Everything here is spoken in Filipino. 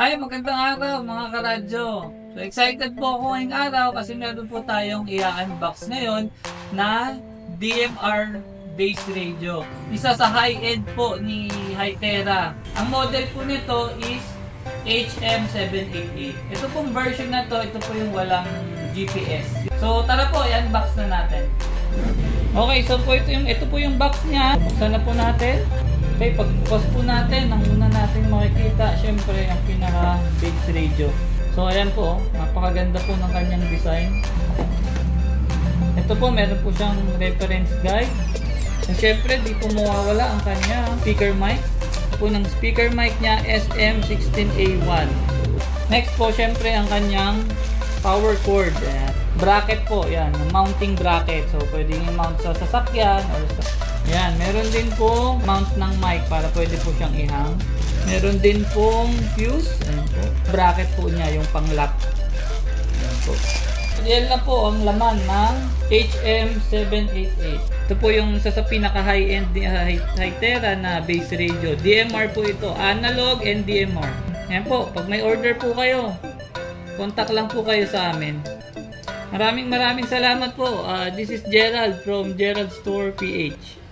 Hi, magandang araw mga karadyo. So excited po ako ngayong araw kasi meron po tayong i-unbox ngayon na DMR based radio. Isa sa high-end po ni Hytera. Ang model po nito is HM788. Ito pong version na to, ito po yung walang GPS. So tara po, i-unbox na natin. Okay, so po ito po yung box niya. Buksan na po natin. Okay, pagbukas po natin, ang una natin makikita, syempre, ang pinaka-base radio. So, ayan po, napakaganda po ng kanyang design. Ito po, meron po siyang reference guide. And syempre, di po mawawala ang kanyang speaker mic. Ito po ng speaker mic niya, SM16A1. Next po, syempre, ang kanyang power cord. Ayan. Bracket po, yan, mounting bracket. So, pwede i-mount sa sasakyan or sa... Yan, meron din pong mount ng mic para pwede po siyang i-hang. Meron din pong fuse. Ayan po. Bracket po niya yung pang-lock. Ayan po. Yan na po ang laman ng HM788. Ito po yung isa sa pinaka-high-end Hytera na base radio. DMR po ito. Analog and DMR. Ayan po. Pag may order po kayo, contact lang po kayo sa amin. Maraming salamat po. This is Gerald from Gerald Store PH.